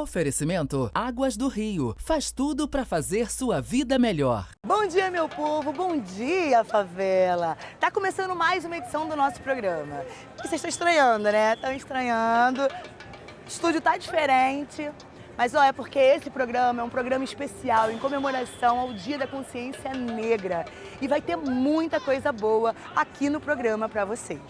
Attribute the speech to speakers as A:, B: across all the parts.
A: Oferecimento Águas do Rio. Faz tudo para fazer sua vida melhor.
B: Bom dia, meu povo. Bom dia, favela. Tá começando mais uma edição do nosso programa. E vocês estão estranhando, né? Estão estranhando. O estúdio tá diferente. Mas, ó, é porque esse programa é um programa especial em comemoração ao Dia da Consciência Negra. E vai ter muita coisa boa aqui no programa para vocês.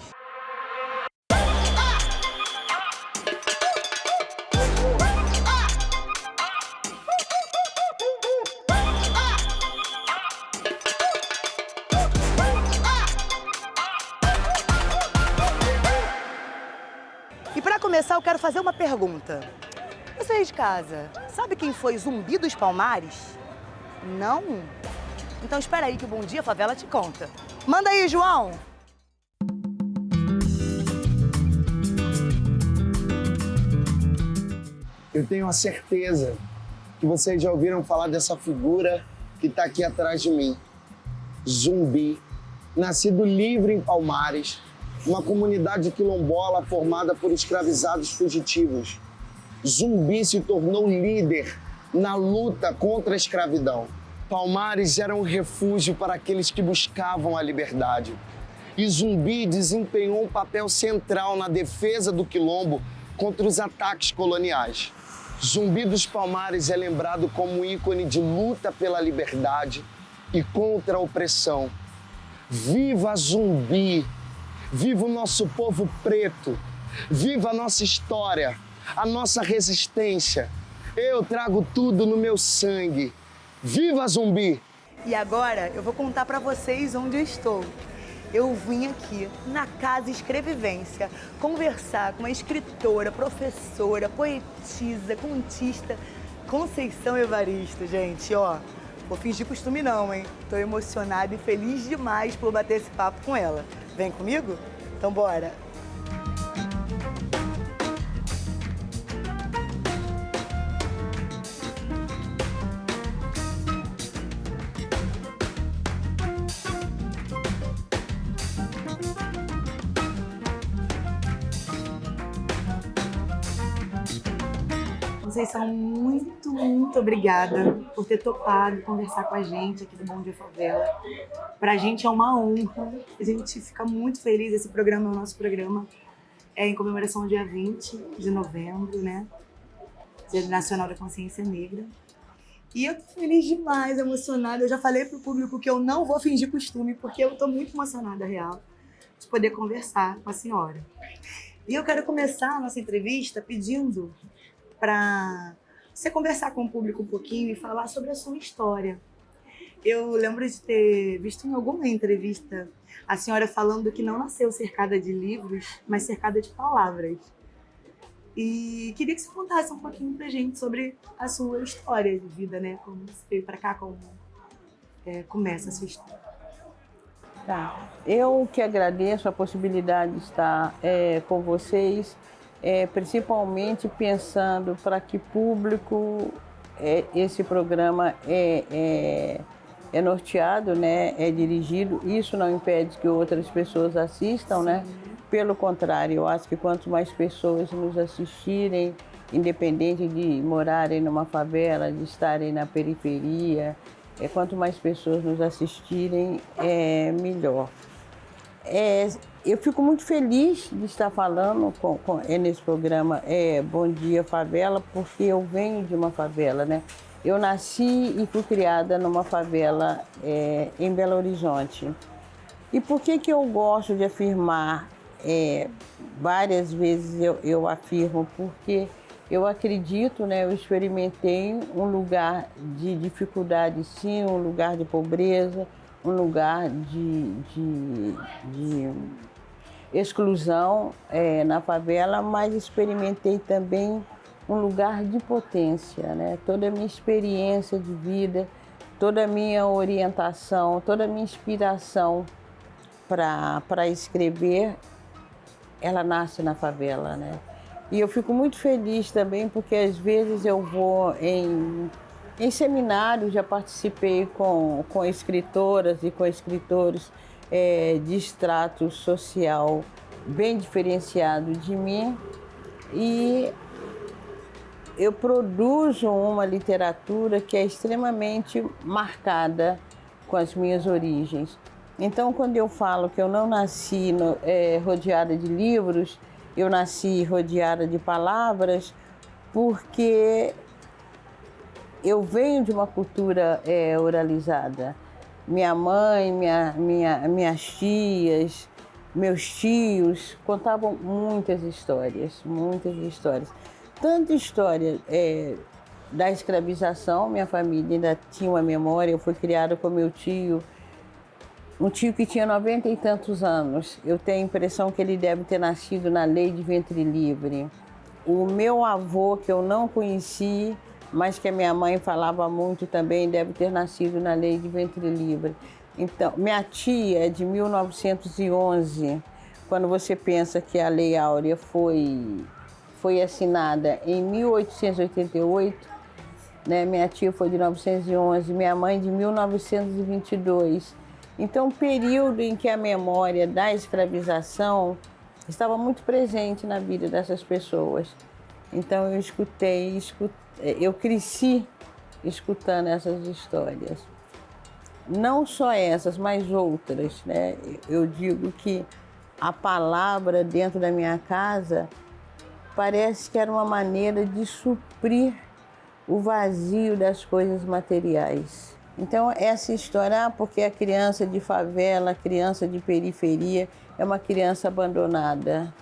B: E para começar, eu quero fazer uma pergunta. Vocês de casa, sabe quem foi Zumbi dos Palmares? Não? Então espera aí que o Bom Dia Favela te conta. Manda aí, João!
C: Eu tenho a certeza que vocês já ouviram falar dessa figura que está aqui atrás de mim. Zumbi, nascido livre em Palmares, uma comunidade quilombola formada por escravizados fugitivos. Zumbi se tornou líder na luta contra a escravidão. Palmares era um refúgio para aqueles que buscavam a liberdade. E Zumbi desempenhou um papel central na defesa do quilombo contra os ataques coloniais. Zumbi dos Palmares é lembrado como um ícone de luta pela liberdade e contra a opressão. Viva Zumbi! Viva o nosso povo preto! Viva a nossa história! A nossa resistência. Eu trago tudo no meu sangue. Viva Zumbi!
B: E agora eu vou contar para vocês onde eu estou. Eu vim aqui na Casa Escrevivência conversar com uma escritora, professora, poetisa, contista, Conceição Evaristo, gente, ó. Vou fingir costume não, hein? Tô emocionada e feliz demais por bater esse papo com ela. Vem comigo? Então bora! Conceição, muito obrigada por ter topado conversar com a gente aqui do Bom Dia Favela. Pra gente é uma honra, a gente fica muito feliz. Esse programa é o nosso programa, é em comemoração ao dia 20 de novembro, né? Dia Nacional da Consciência Negra. E eu tô feliz demais, emocionada. Eu já falei pro público que eu não vou fingir costume, porque eu tô muito emocionada, real, de poder conversar com a senhora. E eu quero começar a nossa entrevista pedindo para você conversar com o público um pouquinho e falar sobre a sua história. Eu lembro de ter visto em alguma entrevista a senhora falando que não nasceu cercada de livros, mas cercada de palavras. E queria que você contasse um pouquinho pra gente sobre a sua história de vida, né? Como você veio para cá, como começa a sua história.
D: Tá. Eu que agradeço a possibilidade de estar com vocês, principalmente pensando para que público esse programa é norteado, né, é dirigido. Isso não impede que outras pessoas assistam, sim, né? Pelo contrário, eu acho que quanto mais pessoas nos assistirem, independente de morarem numa favela, de estarem na periferia, quanto mais pessoas nos assistirem, melhor. Eu fico muito feliz de estar falando nesse programa Bom Dia Favela, porque eu venho de uma favela, né? Eu nasci e fui criada numa favela em Belo Horizonte. E por que eu gosto de afirmar, várias vezes eu afirmo, porque eu acredito, né? Eu experimentei um lugar de dificuldade, sim, um lugar de pobreza, um lugar de exclusão na favela, mas experimentei também um lugar de potência, né? Toda a minha experiência de vida, toda a minha orientação, toda a minha inspiração para escrever, ela nasce na favela, né? E eu fico muito feliz também porque às vezes eu vou em seminários, já participei com escritoras e com escritores de extrato social bem diferenciado de mim, e eu produzo uma literatura que é extremamente marcada com as minhas origens. Então, quando eu falo que eu não nasci rodeada de livros, eu nasci rodeada de palavras, porque eu venho de uma cultura oralizada. Minha mãe, minhas tias, meus tios contavam muitas histórias. Tanta história da escravização, minha família ainda tinha uma memória, eu fui criada com meu tio, um tio que tinha 90 e tantos anos. Eu tenho a impressão que ele deve ter nascido na lei de ventre livre. O meu avô, que eu não conheci, mas que a minha mãe falava muito também, deve ter nascido na lei de ventre livre. Então, minha tia é de 1911, quando você pensa que a Lei Áurea foi assinada em 1888, né? Minha tia foi de 1911, minha mãe de 1922. Então, o período em que a memória da escravização estava muito presente na vida dessas pessoas. Então, eu cresci escutando essas histórias. Não só essas, mas outras, né? Eu digo que a palavra dentro da minha casa parece que era uma maneira de suprir o vazio das coisas materiais. Então, essa história, porque a criança de favela, a criança de periferia, é uma criança abandonada.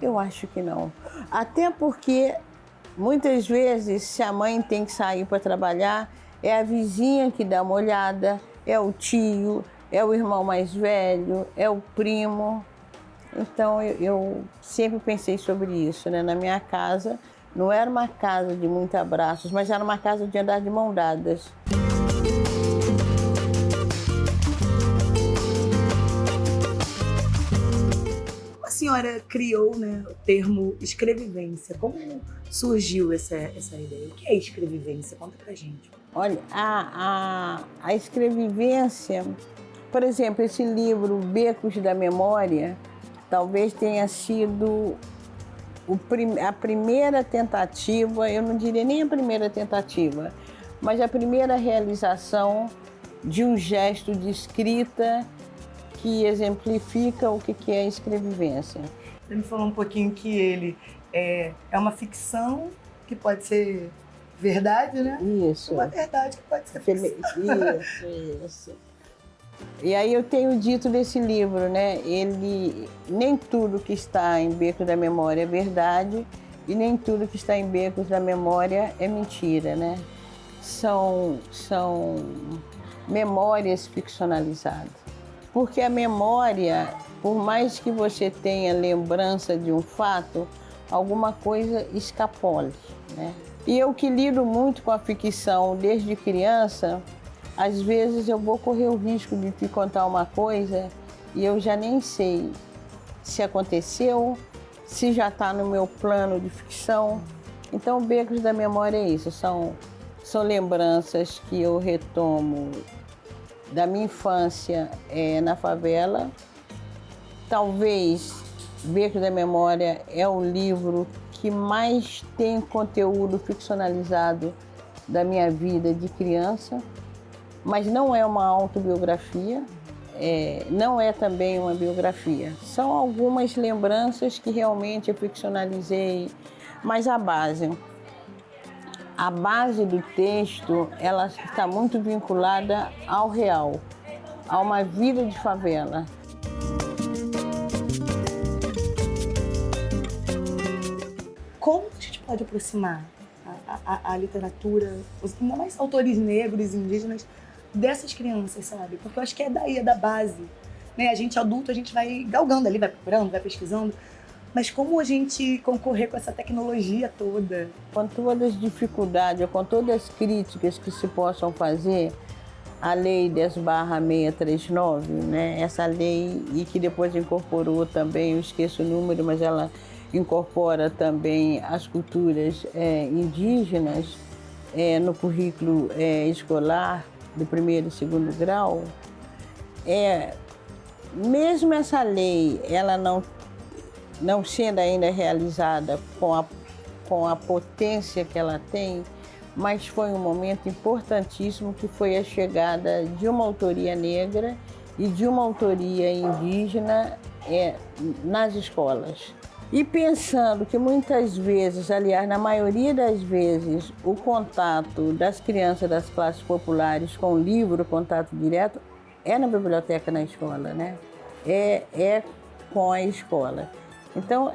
D: Eu acho que não. Até porque, muitas vezes, se a mãe tem que sair para trabalhar, é a vizinha que dá uma olhada, é o tio, é o irmão mais velho, é o primo. Então, eu sempre pensei sobre isso, né? Na minha casa, não era uma casa de muitos abraços, mas era uma casa de andar de mão dadas.
B: A senhora criou, né, o termo escrevivência. Como surgiu essa ideia? O que é escrevivência? Conta pra gente.
D: Olha, a escrevivência, por exemplo, esse livro Becos da Memória, talvez tenha sido a primeira tentativa, eu não diria nem a primeira tentativa, mas a primeira realização de um gesto de escrita que exemplifica o que é a escrevivência.
B: Você me falou um pouquinho que ele é uma ficção que pode ser verdade, né?
D: Isso.
B: Uma verdade que pode ser ficção.
D: Isso. E aí eu tenho dito desse livro, né? Nem tudo que está em Becos da Memória é verdade e nem tudo que está em Becos da Memória é mentira, né? São memórias ficcionalizadas. Porque a memória, por mais que você tenha lembrança de um fato, alguma coisa escapole, né? E eu que lido muito com a ficção desde criança, às vezes eu vou correr o risco de te contar uma coisa e eu já nem sei se aconteceu, se já está no meu plano de ficção. Então, Becos da Memória é isso, são lembranças que eu retomo da minha infância na favela. Talvez Becos da Memória é o livro que mais tem conteúdo ficcionalizado da minha vida de criança, mas não é uma autobiografia, não é também uma biografia. São algumas lembranças que realmente eu ficcionalizei, mas a base do texto, ela está muito vinculada ao real, a uma vida de favela.
B: Como a gente pode aproximar a literatura, ainda mais autores negros, indígenas, dessas crianças, sabe? Porque eu acho que é daí, é da base, né? A gente adulto, a gente vai galgando ali, vai procurando, vai pesquisando, mas como a gente concorrer com essa tecnologia toda?
D: Com todas as dificuldades, com todas as críticas que se possam fazer, a Lei 10/639, né? Essa lei, e que depois incorporou também, eu esqueço o número, mas ela incorpora também as culturas indígenas no currículo escolar do 1º e 2º grau. Mesmo essa lei, ela não sendo ainda realizada com a com a potência que ela tem, mas foi um momento importantíssimo que foi a chegada de uma autoria negra e de uma autoria indígena nas escolas. E pensando que muitas vezes, aliás, na maioria das vezes, o contato das crianças das classes populares com o livro, o contato direto, é na biblioteca, na escola, né? É com a escola. Então,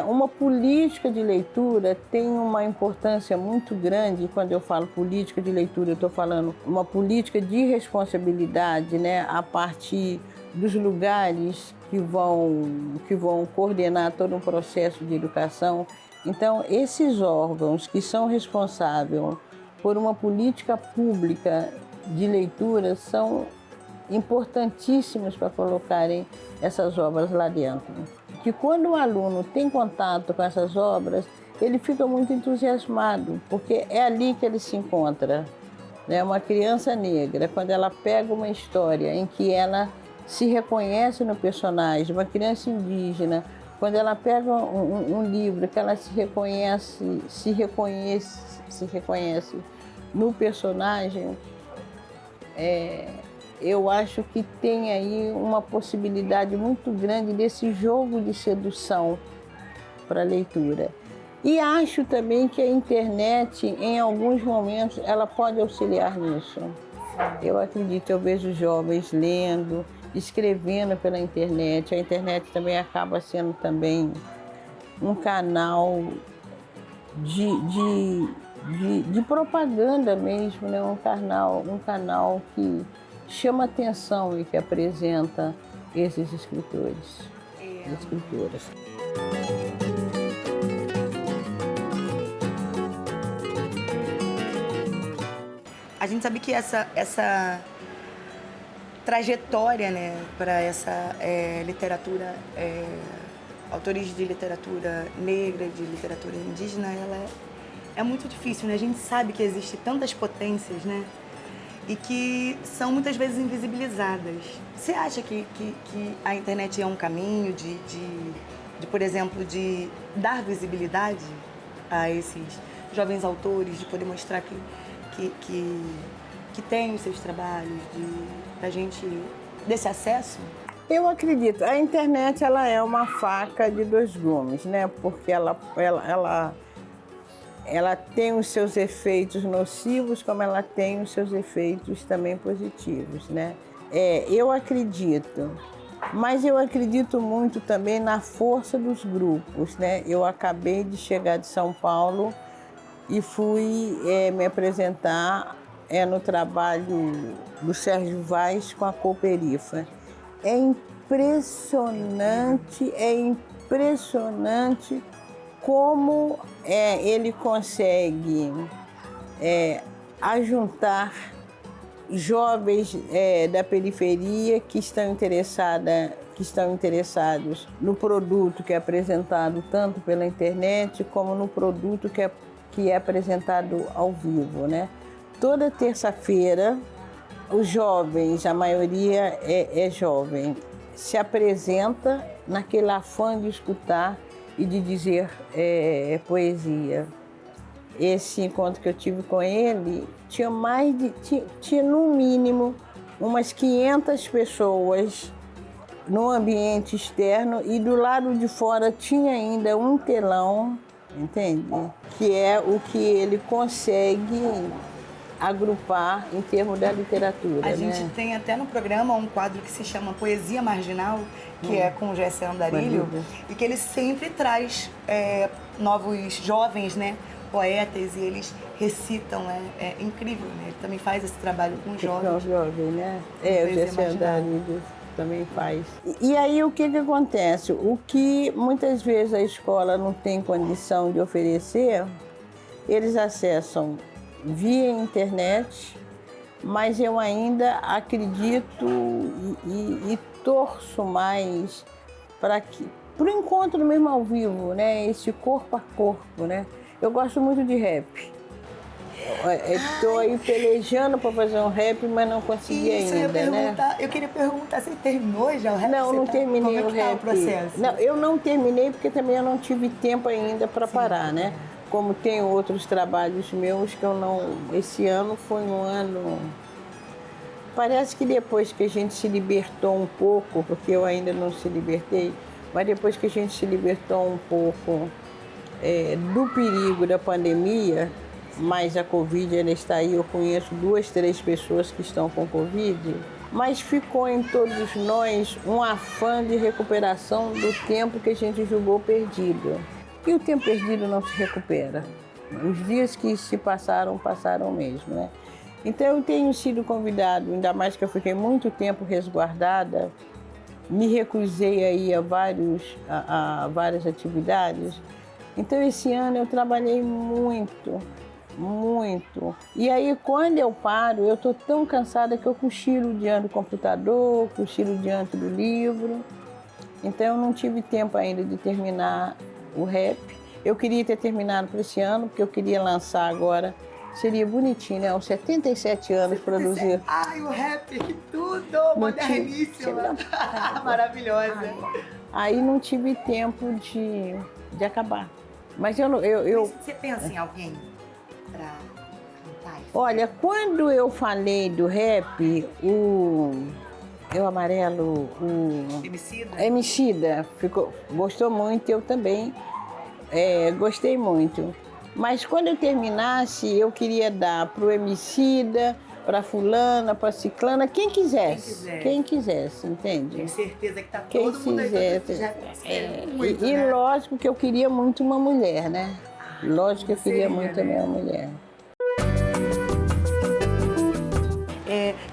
D: uma política de leitura tem uma importância muito grande. E quando eu falo política de leitura, eu estou falando uma política de responsabilidade, né, a partir dos lugares que vão coordenar todo um processo de educação. Então, esses órgãos que são responsáveis por uma política pública de leitura são importantíssimos para colocarem essas obras lá dentro. Que quando o aluno tem contato com essas obras, ele fica muito entusiasmado, porque é ali que ele se encontra. Né? Uma criança negra, quando ela pega uma história em que ela se reconhece no personagem, uma criança indígena, quando ela pega um livro que ela se reconhece no personagem, eu acho que tem aí uma possibilidade muito grande desse jogo de sedução para a leitura. E acho também que a internet, em alguns momentos, ela pode auxiliar nisso. Eu acredito, eu vejo jovens lendo, escrevendo pela internet. A internet também acaba sendo também um canal de propaganda mesmo, né? Um canal que chama atenção e que apresenta esses escritores e escritoras.
B: A gente sabe que essa trajetória, né, para essa literatura, autores de literatura negra, de literatura indígena, ela é muito difícil, né? A gente sabe que existem tantas potências, né? E que são muitas vezes invisibilizadas. Você acha que a internet é um caminho de, por exemplo, de dar visibilidade a esses jovens autores, de poder mostrar que tem os seus trabalhos, da gente, desse acesso?
D: Eu acredito. A internet, ela é uma faca de dois gumes, né? Porque ela tem os seus efeitos nocivos, como ela tem os seus efeitos também positivos, né? Eu acredito, mas eu acredito muito também na força dos grupos, né? Eu acabei de chegar de São Paulo e fui me apresentar no trabalho do Sérgio Vaz com a Cooperifa. É impressionante como ele consegue ajuntar jovens da periferia que estão interessados no produto que é apresentado tanto pela internet como no produto que é apresentado ao vivo, né? Toda terça-feira, os jovens, a maioria é jovem, se apresenta naquele afã de escutar e de dizer poesia. Esse encontro que eu tive com ele, tinha no mínimo umas 500 pessoas no ambiente externo e do lado de fora tinha ainda um telão, entende? Que é o que ele consegue agrupar em termos da literatura.
B: A gente tem até no programa um quadro que se chama Poesia Marginal, que é com o Gessé Andarilho, e que ele sempre traz novos jovens, né, poetas, e eles recitam, é incrível, né? Ele também faz esse trabalho com jovens.
D: Jovem, né? O Gessé Andarilho também faz. E aí o que acontece? O que muitas vezes a escola não tem condição de oferecer, eles acessam via internet, mas eu ainda acredito e torço mais para o encontro mesmo ao vivo, né? Esse corpo a corpo, né? Eu gosto muito de rap. Estou aí pelejando para fazer um rap, mas não consegui ainda, né?
B: Eu queria perguntar, você terminou já o rap?
D: Não terminei
B: como
D: o rap.
B: Tá o processo?
D: Não, eu não terminei porque também eu não tive tempo ainda para parar, né? como tem outros trabalhos meus que eu não... Esse ano foi um ano... Parece que depois que a gente se libertou um pouco, porque eu ainda não se libertei, mas depois que a gente se libertou um pouco do perigo da pandemia, mas a Covid ainda está aí, eu conheço 2, 3 pessoas que estão com Covid, mas ficou em todos nós um afã de recuperação do tempo que a gente julgou perdido. E o tempo perdido não se recupera. Os dias que se passaram, passaram mesmo, né? Então eu tenho sido convidado, ainda mais que eu fiquei muito tempo resguardada, me recusei aí a várias atividades. Então esse ano eu trabalhei muito. E aí quando eu paro, eu estou tão cansada que eu cochilo diante do computador, cochilo diante do livro. Então eu não tive tempo ainda de terminar o rap. Eu queria ter terminado para esse ano, porque eu queria lançar agora. Seria bonitinho, né? Aos 77 anos produzir.
B: Ai, o rap, que tudo! Moderníssima! Maravilhosa!
D: Aí não tive tempo de acabar. Mas
B: Mas você pensa em alguém para cantar?
D: Olha, quando eu falei do rap, o Amarelo, o Emicida gostou muito, eu também gostei muito. Mas quando eu terminasse, eu queria dar pro Emicida, para fulana, para ciclana, quem quisesse, entende?
B: Tenho certeza que tá todo mundo aí.
D: E lógico que eu queria muito uma mulher, né? Lógico que eu queria muito uma mulher.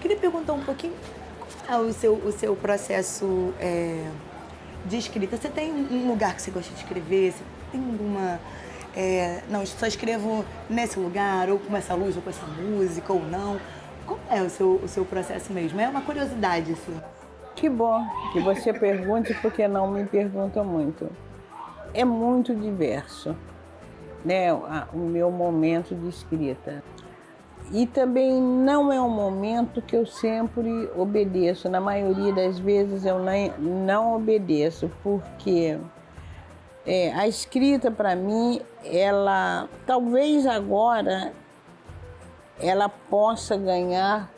B: Queria perguntar um pouquinho o seu processo de escrita. Você tem um lugar que você gosta de escrever? Você tem alguma... não, só escrevo nesse lugar, ou com essa luz, ou com essa música, ou não. Como é o seu processo mesmo? É uma curiosidade, assim.
D: Que bom que você pergunte, porque não me perguntam muito. É muito diverso, né, o meu momento de escrita. E também não é um momento que eu sempre obedeço. Na maioria das vezes eu não obedeço, porque... a escrita, para mim, ela, talvez agora, ela possa ganhar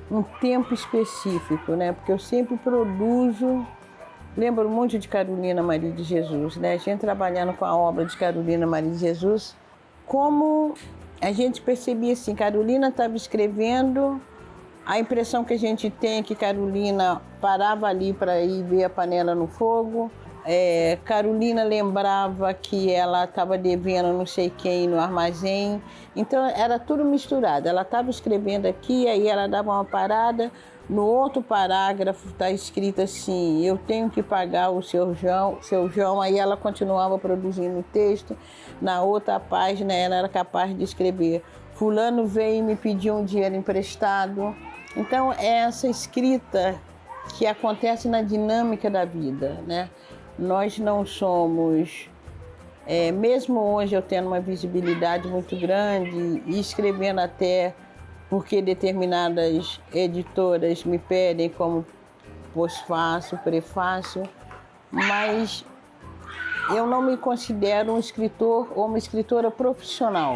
D: um tempo específico, né? Porque eu sempre produzo, lembro muito de Carolina Maria de Jesus, né? A gente trabalhando com a obra de Carolina Maria de Jesus, como a gente percebia assim, Carolina estava escrevendo, a impressão que a gente tem é que Carolina parava ali para ir ver a panela no fogo, Carolina lembrava que ela estava devendo não sei quem no armazém, então era tudo misturado. Ela estava escrevendo aqui, aí ela dava uma parada, no outro parágrafo está escrito assim, eu tenho que pagar o seu João, aí ela continuava produzindo o texto, na outra página ela era capaz de escrever, fulano veio e me pediu um dinheiro emprestado. Então é essa escrita que acontece na dinâmica da vida, né? Nós não somos, mesmo hoje eu tendo uma visibilidade muito grande e escrevendo até porque determinadas editoras me pedem como pós-fácil, prefácio, mas eu não me considero um escritor ou uma escritora profissional,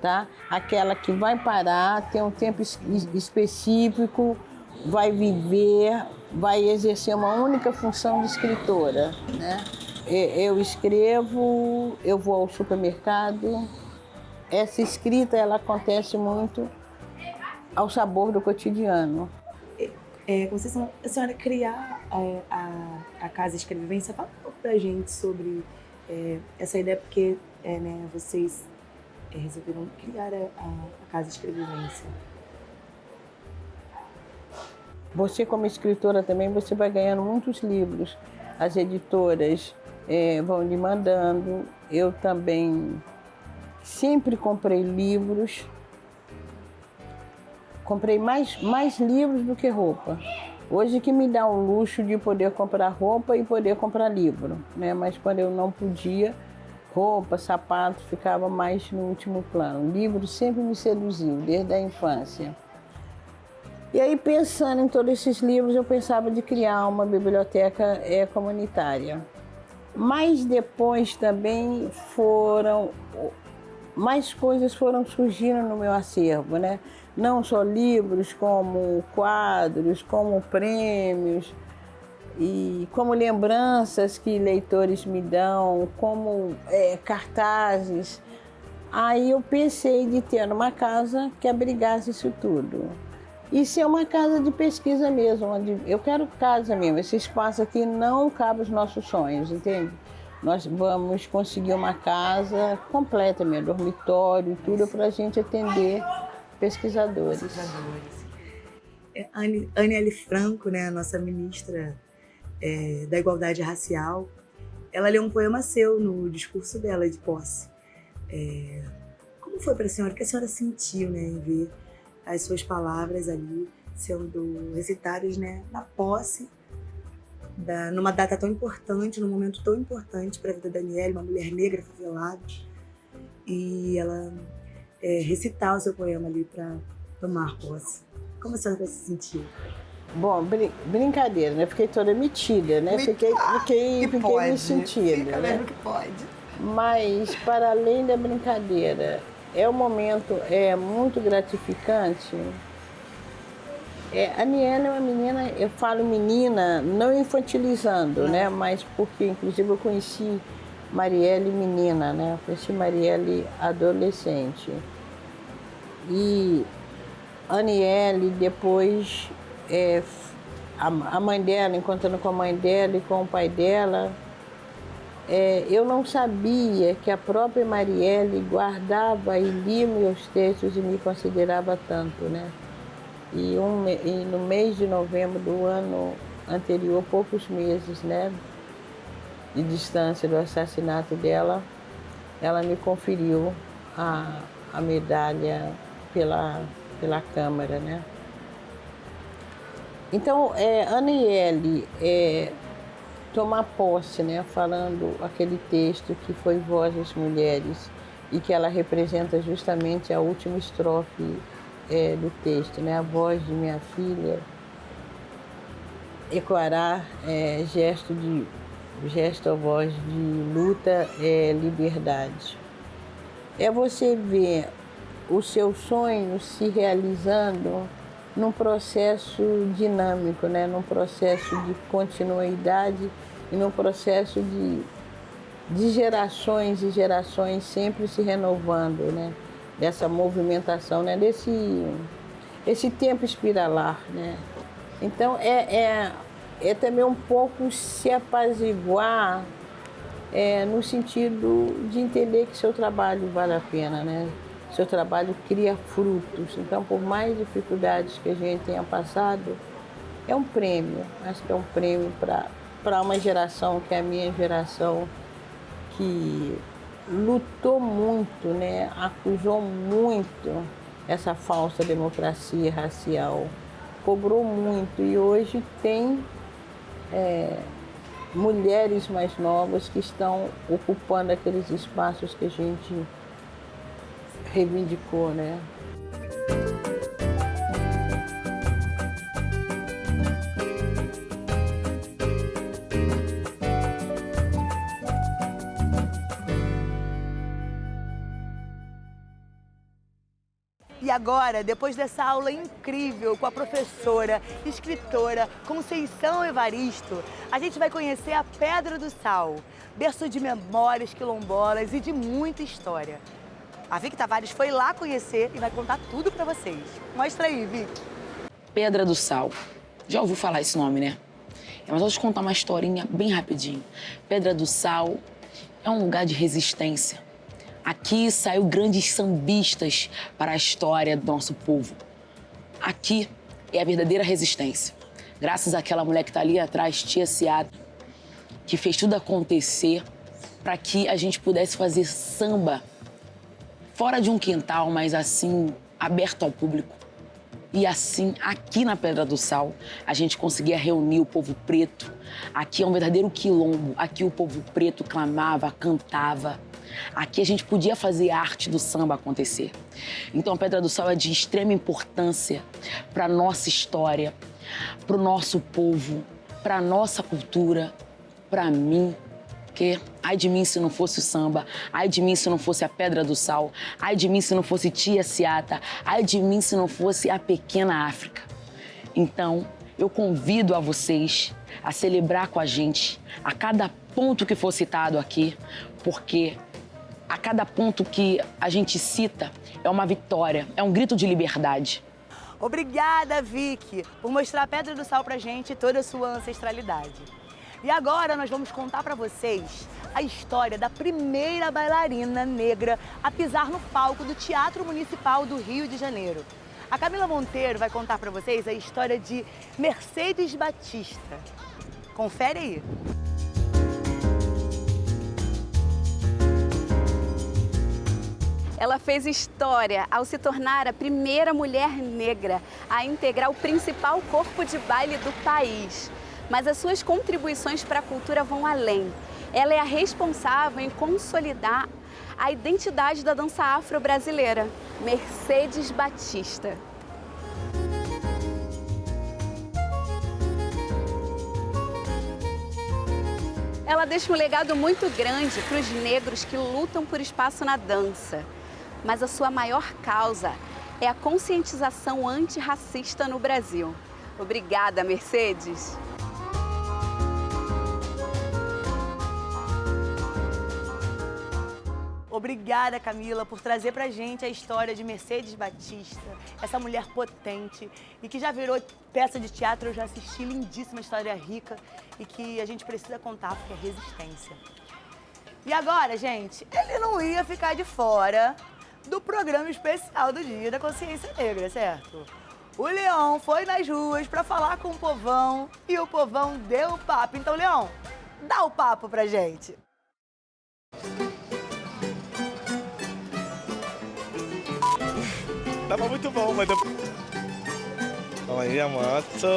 D: tá? Aquela que vai parar, tem um tempo específico, vai viver, vai exercer uma única função de escritora, né? Eu escrevo, eu vou ao supermercado. Essa escrita, ela acontece muito ao sabor do cotidiano.
B: Conceição, a senhora criar a Casa Escrevivência, fala um pouco pra gente sobre essa ideia, porque né, vocês resolveram criar a Casa Escrevivência.
D: Você, como escritora também, você vai ganhando muitos livros. As editoras vão lhe mandando. Eu também sempre comprei livros. Comprei mais livros do que roupa. Hoje que me dá um luxo de poder comprar roupa e poder comprar livro, né? Mas quando eu não podia, roupa, sapato, ficava mais no último plano. O livro sempre me seduziu, desde a infância. E aí, pensando em todos esses livros, eu pensava de criar uma biblioteca comunitária. Mas depois também foram mais coisas foram surgindo no meu acervo, né? Não só livros, como quadros, como prêmios, e como lembranças que leitores me dão, como cartazes. Aí eu pensei de ter uma casa que abrigasse isso tudo. E ser uma casa de pesquisa mesmo, onde eu quero casa mesmo. Esse espaço aqui não cabe os nossos sonhos, entende? Nós vamos conseguir uma casa completa mesmo, dormitório, tudo para a gente atender pesquisadores.
B: Aniele Franco, né, a nossa ministra da Igualdade Racial, ela leu um poema seu no discurso dela de posse. Como foi para a senhora? O que a senhora sentiu, né, em ver as suas palavras ali sendo recitadas, né, na posse, numa data tão importante, num momento tão importante para a vida da Aniele, uma mulher negra favelada, e ela recitar o seu poema ali para tomar posse? Como a senhora se sentiu?
D: Bom, brincadeira, né? Fiquei toda metida, né? Fiquei me sentindo, né?
B: Que pode.
D: Mas, para além da brincadeira, um momento muito gratificante. A Aniele é uma menina, eu falo menina, não infantilizando, né? Mas porque, inclusive, eu conheci Marielle menina, né? Eu conheci Marielle adolescente. E Aniele, depois, a mãe dela, encontrando com a mãe dela e com o pai dela, eu não sabia que a própria Marielle guardava e lia meus textos e me considerava tanto, né? E no mês de novembro do ano anterior, poucos meses, né, de distância do assassinato dela, ela me conferiu a medalha pela Câmara, né? Então, Aniele tomar posse, né, falando aquele texto que foi Vozes Mulheres e que ela representa justamente a última estrofe do texto, né? A voz de minha filha ecoará gesto a voz de luta, liberdade. Você ver o seu sonho se realizando num processo dinâmico, né? Num processo de continuidade e num processo de gerações e gerações sempre se renovando, né? Dessa movimentação, né? Esse tempo espiralar, né? Então, também um pouco se apaziguar no sentido de entender que seu trabalho vale a pena, né? Seu trabalho cria frutos. Então, por mais dificuldades que a gente tenha passado, é um prêmio. Acho que é um prêmio para uma geração, que é a minha geração, que lutou muito, né? Acusou muito essa falsa democracia racial, cobrou muito, e hoje tem mulheres mais novas que estão ocupando aqueles espaços que a gente reivindicou, né?
B: E agora, depois dessa aula incrível com a professora, escritora Conceição Evaristo, a gente vai conhecer a Pedra do Sal, berço de memórias quilombolas e de muita história. A Vicky Tavares foi lá conhecer e vai contar tudo pra vocês. Mostra aí, Vicky.
E: Pedra do Sal. Já ouviu falar esse nome, né? Mas vou te contar uma historinha bem rapidinho. Pedra do Sal é um lugar de resistência. Aqui saiu grandes sambistas para a história do nosso povo. Aqui é a verdadeira resistência. Graças àquela mulher que está ali atrás, Tia Seada, que fez tudo acontecer para que a gente pudesse fazer samba fora de um quintal, mas assim, aberto ao público. E assim, aqui na Pedra do Sal, a gente conseguia reunir o povo preto. Aqui é um verdadeiro quilombo. Aqui o povo preto clamava, cantava. Aqui a gente podia fazer a arte do samba acontecer. Então a Pedra do Sal é de extrema importância para a nossa história, para o nosso povo, para a nossa cultura, para mim, que Ai de mim se não fosse o samba, ai de mim se não fosse a Pedra do Sal, ai de mim se não fosse Tia Ciata, ai de mim se não fosse a pequena África. Então, eu convido a vocês a celebrar com a gente a cada ponto que for citado aqui, porque a cada ponto que a gente cita é uma vitória, é um grito de liberdade.
B: Obrigada, Vicky, por mostrar a Pedra do Sal pra gente e toda a sua ancestralidade. E agora nós vamos contar pra vocês a história da primeira bailarina negra a pisar no palco do Teatro Municipal do Rio de Janeiro. A Camila Monteiro vai contar pra vocês a história de Mercedes Batista. Confere aí.
F: Ela fez história ao se tornar a primeira mulher negra a integrar o principal corpo de baile do país. Mas as suas contribuições para a cultura vão além. Ela é a responsável em consolidar a identidade da dança afro-brasileira, Mercedes Batista. Ela deixa um legado muito grande para os negros que lutam por espaço na dança. Mas a sua maior causa é a conscientização antirracista no Brasil. Obrigada, Mercedes.
B: Obrigada, Camila, por trazer pra gente a história de Mercedes Batista, essa mulher potente e que já virou peça de teatro. Eu já assisti, lindíssima, história rica e que a gente precisa contar porque é resistência. E agora, gente, ele não ia ficar de fora do programa especial do Dia da Consciência Negra, certo? O Leão foi nas ruas pra falar com o povão e o povão deu o papo. Então, Leão, dá o papo pra gente.
G: Tava muito bom, mas... Olha a moto.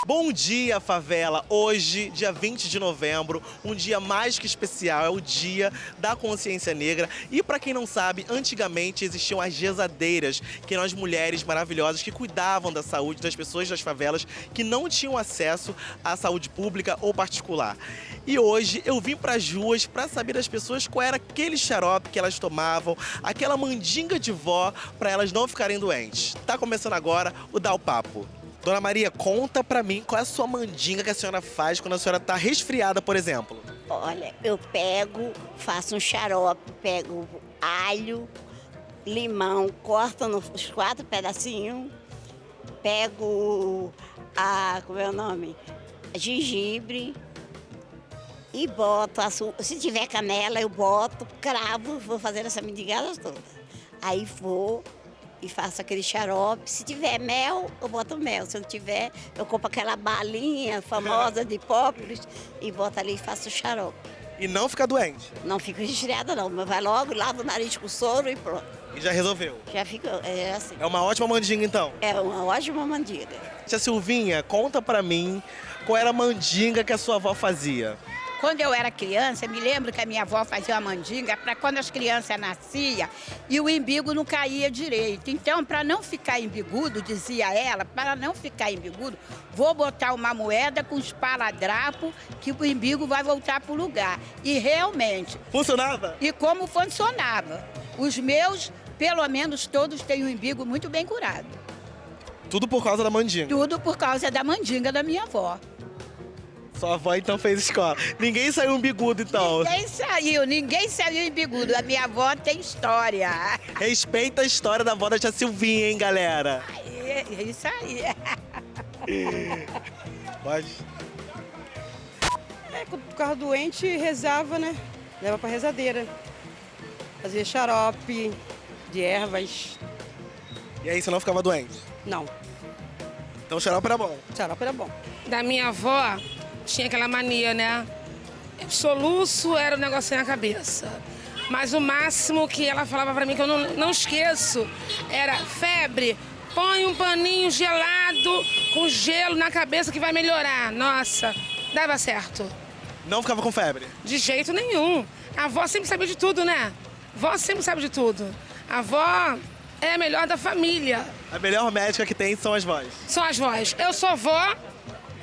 G: Bom dia, favela! Hoje, dia 20 de novembro, um dia mais que especial, é o Dia da Consciência Negra. E para quem não sabe, antigamente existiam as rezadeiras, que eram as mulheres maravilhosas que cuidavam da saúde das pessoas das favelas que não tinham acesso à saúde pública ou particular. E hoje eu vim para as ruas para saber das pessoas qual era aquele xarope que elas tomavam, aquela mandinga de vó para elas não ficarem doentes. Tá começando agora o Dá o Papo. Dona Maria, conta pra mim qual é a sua mandinga que a senhora faz quando a senhora tá resfriada, por exemplo.
H: Olha, eu faço um xarope, pego alho, limão, corto nos 4 pedacinhos, pego como é o nome? Gengibre e boto açúcar. Se tiver canela, eu boto, cravo, vou fazendo essa mendigada toda. Aí vou e faço aquele xarope. Se tiver mel, eu boto mel. Se não tiver, eu compro aquela balinha famosa de própolis e boto ali e faço o xarope.
G: E não fica doente?
H: Não fico resfriada não, mas vai logo, lavo o nariz com soro e pronto.
G: E já resolveu?
H: Já fica, é assim.
G: É uma ótima mandinga, então?
H: É uma ótima mandinga.
G: Tia Silvinha, conta pra mim qual era a mandinga que a sua avó fazia.
I: Quando eu era criança, eu me lembro que a minha avó fazia uma mandinga para quando as crianças nasciam e o umbigo não caía direito. Então, para não ficar embigudo, dizia ela, para não ficar embigudo, vou botar uma moeda com esparadrapo que o umbigo vai voltar para o lugar. E realmente...
G: Funcionava?
I: E como funcionava. Os meus, pelo menos todos, têm o umbigo muito bem curado.
G: Tudo por causa da mandinga?
I: Tudo por causa da mandinga da minha avó.
G: Sua avó, então, fez escola. Ninguém saiu umbigudo, então?
I: Ninguém saiu umbigudo. A minha avó tem história.
G: Respeita a história da avó da tia Silvinha, hein, galera?
I: É isso aí.
G: Pode?
J: Quando ficava doente, rezava, né? Leva pra rezadeira. Fazia xarope de ervas.
G: E aí, você não ficava doente?
J: Não,
G: Então o xarope era bom?
J: xarope era bom.
K: Da minha avó, tinha aquela mania, né? Soluço era o negocinho na cabeça. Mas o máximo que ela falava pra mim, que eu não esqueço, era febre, põe um paninho gelado com gelo na cabeça que vai melhorar. Nossa, dava certo.
G: Não ficava com febre?
K: De jeito nenhum. A avó sempre sabia de tudo, né? A avó sempre sabe de tudo. A avó é a melhor da família.
G: A melhor médica que tem são as vós?
K: São as vós. Eu sou vó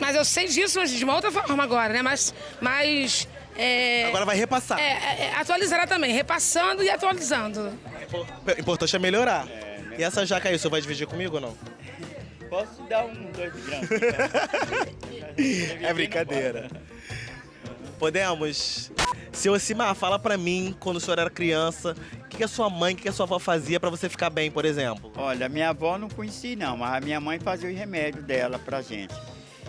K: Mas eu sei disso mas de uma outra forma agora, né? Mas
G: Agora vai repassar.
K: Atualizará também, repassando e atualizando.
G: O importante é melhorar. E essa jaca aí, o senhor vai dividir comigo ou não?
L: Posso dar 2 gramas?
G: É brincadeira. Podemos? Seu Simar, fala pra mim, quando o senhor era criança, o que a sua mãe, o que a sua avó fazia pra você ficar bem, por exemplo?
L: Olha, minha avó não conheci não, mas a minha mãe fazia os remédios dela pra gente.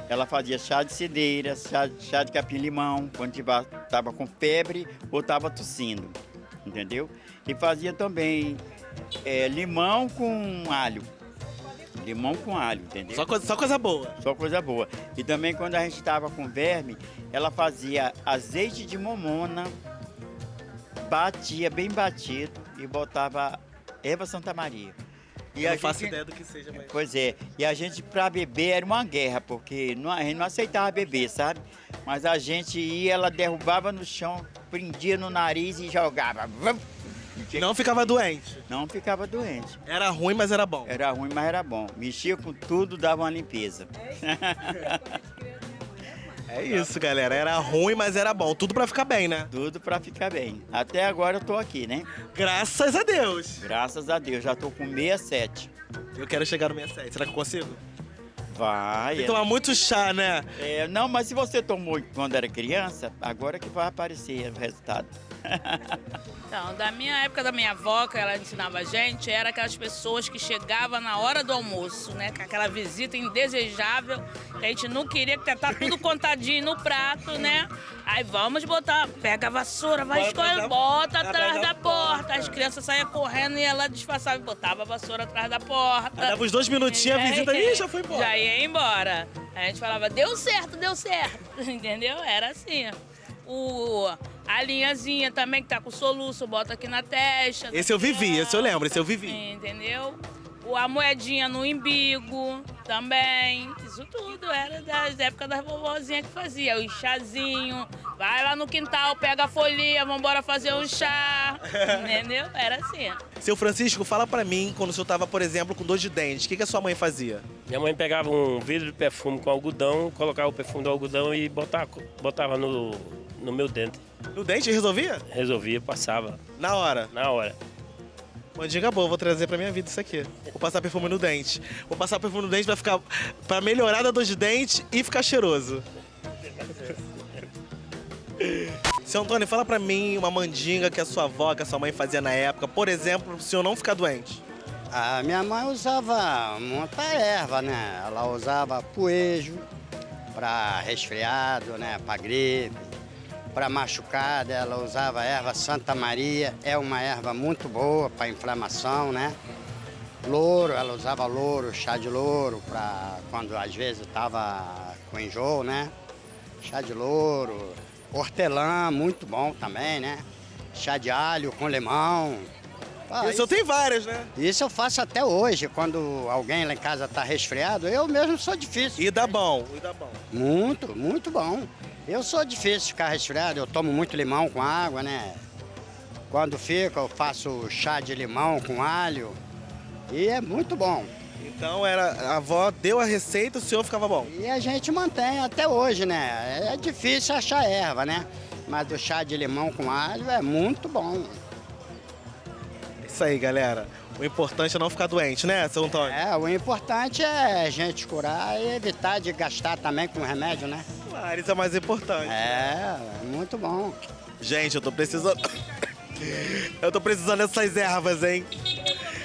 L: Ela fazia chá de cedeira, chá de capim-limão, quando estava com febre ou estava tossindo, entendeu? E fazia também limão com alho. Limão com alho, entendeu?
G: Só coisa boa.
L: Só coisa boa. E também quando a gente estava com verme, ela fazia azeite de momona, batia bem batido e botava erva Santa Maria. E
G: eu não faço ideia do que seja, mas...
L: Pois é, e a gente pra beber era uma guerra, porque a gente não aceitava beber, sabe? Mas a gente ia, ela derrubava no chão, prendia no nariz e jogava.
G: Não ficava doente?
L: Não ficava doente.
G: Era ruim, mas era bom?
L: Era ruim, mas era bom. Mexia com tudo, dava uma limpeza.
G: É isso, galera. Era ruim, mas era bom. Tudo pra ficar bem, né?
L: Tudo pra ficar bem. Até agora eu tô aqui, né?
G: Graças a Deus.
L: Graças a Deus. Já tô com 67.
G: Eu quero chegar no 67. Será que eu consigo?
L: Vai.
G: Tem que tomar muito chá, né?
L: Não, mas se você tomou quando era criança, agora que vai aparecer o resultado.
M: Então, da minha época da minha avó, que ela ensinava a gente, era aquelas pessoas que chegavam na hora do almoço, né? Com aquela visita indesejável, que a gente não queria, que tá tudo contadinho no prato, né? Aí vamos botar, pega a vassoura, vai escolher, bota atrás da porta. As crianças saíam correndo e ela disfarçava e botava a vassoura atrás da porta.
G: Aí dava uns 2 minutinhos, a visita já foi embora.
M: Já ia embora. Aí a gente falava, deu certo, entendeu? Era assim. A linhazinha também, que tá com soluço, bota aqui na testa.
G: Esse eu vivi, esse eu lembro, esse eu vivi.
M: Entendeu? A moedinha no umbigo também. Isso tudo era das épocas das vovozinhas que fazia. O chazinho, vai lá no quintal, pega a folhinha, vambora fazer um chá. Entendeu? Era assim.
G: Seu Francisco, fala pra mim, quando o senhor tava, por exemplo, com dor de dente, o que a sua mãe fazia?
N: Minha mãe pegava um vidro de perfume com algodão, colocava o perfume do algodão e botava no meu dente.
G: No dente resolvia?
N: Resolvia, passava.
G: Na hora?
N: Na hora.
G: Mandinga boa, vou trazer pra minha vida isso aqui. Vou passar perfume no dente. Vou passar perfume no dente pra melhorar da dor de dente e ficar cheiroso. Seu Antônio, fala pra mim uma mandinga que a sua avó, que a sua mãe fazia na época, por exemplo, pro senhor não ficar doente.
O: A minha mãe usava muita erva, né? Ela usava poejo para resfriado, né? Para gripe. Para machucada, ela usava a erva Santa Maria, é uma erva muito boa para inflamação, né? Louro, ela usava louro, chá de louro, para quando às vezes estava com enjoo, né? Chá de louro, hortelã, muito bom também, né? Chá de alho com limão.
G: Isso eu tenho várias, né?
O: Isso eu faço até hoje, quando alguém lá em casa está resfriado, eu mesmo sou difícil.
G: E dá bom, e dá bom.
O: Muito, muito bom. Eu sou difícil de ficar resfriado, eu tomo muito limão com água, né? Quando fica, eu faço chá de limão com alho e é muito bom.
G: Então a avó deu a receita, o senhor ficava bom?
O: E a gente mantém até hoje, né? É difícil achar erva, né? Mas o chá de limão com alho é muito bom.
G: É isso aí, galera. O importante é não ficar doente, né, seu Antônio?
O: O importante é a gente curar e evitar de gastar também com remédio, né?
G: Claro, isso é mais importante.
O: É muito bom.
G: Gente, eu tô precisando... eu tô precisando dessas ervas, hein?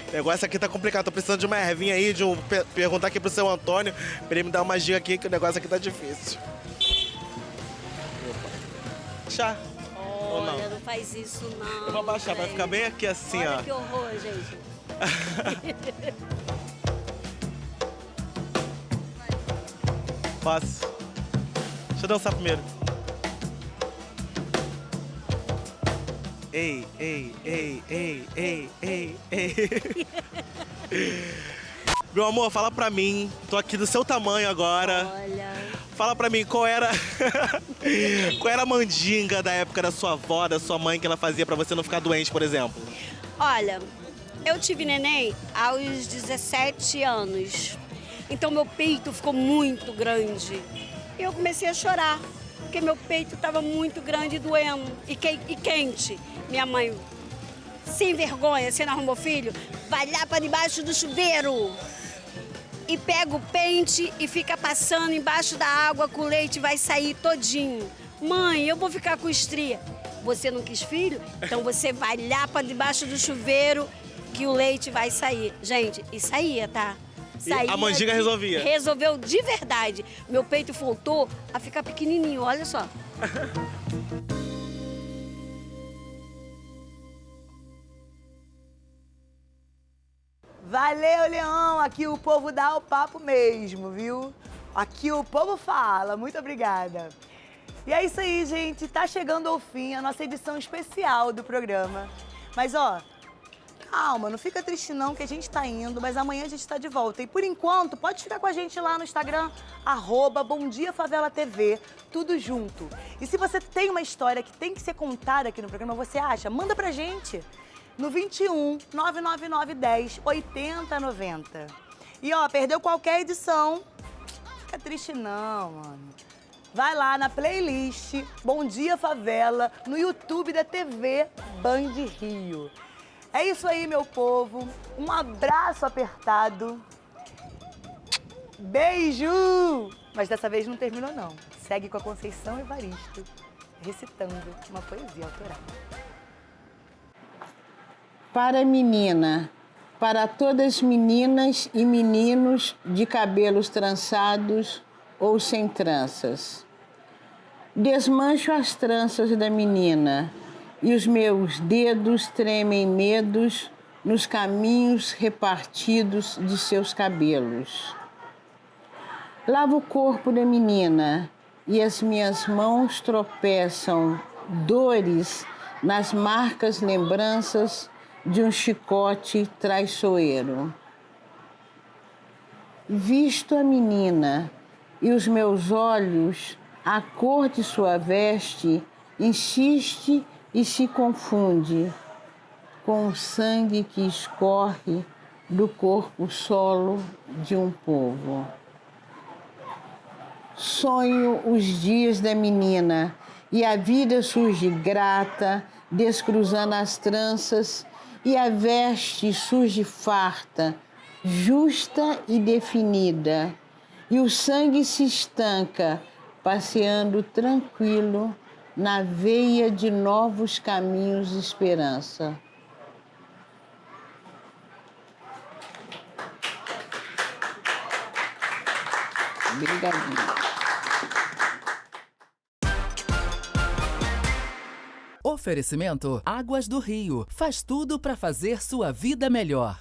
G: O negócio aqui tá complicado, tô precisando de uma ervinha aí, perguntar aqui pro seu Antônio, pra ele me dar uma dica aqui, que o negócio aqui tá difícil. Chá.
P: Olha, não faz isso não.
G: Eu vou abaixar, vai ficar bem aqui assim,
P: Olha
G: ó.
P: Olha que horror, gente.
G: Posso? Deixa eu dançar primeiro. Ei, ei, ei, ei, ei, ei, ei. Meu amor, fala pra mim, tô aqui do seu tamanho agora.
P: Olha.
G: Fala pra mim, qual era a mandinga da época da sua avó, da sua mãe, que ela fazia pra você não ficar doente, por exemplo?
P: Olha, eu tive neném aos 17 anos. Então meu peito ficou muito grande. E eu comecei a chorar, porque meu peito estava muito grande e doendo e quente. Minha mãe, sem vergonha, você não arrumou filho? Vai lá para debaixo do chuveiro e pega o pente e fica passando embaixo da água que o leite vai sair todinho. Mãe, eu vou ficar com estria. Você não quis filho? Então você vai lá para debaixo do chuveiro que o leite vai sair. Gente, e saía, tá? Saía
G: a mandinga resolvia?
P: Resolveu de verdade. Meu peito voltou a ficar pequenininho, olha só.
B: Valeu, Leão! Aqui o povo dá o papo mesmo, viu? Aqui o povo fala. Muito obrigada. E é isso aí, gente. Tá chegando ao fim a nossa edição especial do programa. Mas, ó, calma, não fica triste não que a gente tá indo, mas amanhã a gente tá de volta. E por enquanto, pode ficar com a gente lá no Instagram, @BomDiaFavelaTV, tudo junto. E se você tem uma história que tem que ser contada aqui no programa, você acha? Manda pra gente no 21 99910 8090. E ó, perdeu qualquer edição, fica triste não, mano. Vai lá na playlist Bom Dia Favela, no YouTube da TV Band Rio. É isso aí, meu povo. Um abraço apertado. Beijo! Mas dessa vez não terminou, não. Segue com a Conceição Evaristo, recitando uma poesia autoral.
D: Para a menina, para todas as meninas e meninos de cabelos trançados ou sem tranças. Desmancho as tranças da menina e os meus dedos tremem medos nos caminhos repartidos de seus cabelos. Lavo o corpo da menina e as minhas mãos tropeçam, dores nas marcas lembranças de um chicote traiçoeiro. Visto a menina e os meus olhos, a cor de sua veste insiste e se confunde com o sangue que escorre do corpo solo de um povo. Sonho os dias da menina e a vida surge grata, descruzando as tranças, e a veste surge farta, justa e definida, e o sangue se estanca, passeando tranquilo na veia de novos caminhos de esperança. Obrigadinho.
A: Oferecimento Águas do Rio. Faz tudo para fazer sua vida melhor.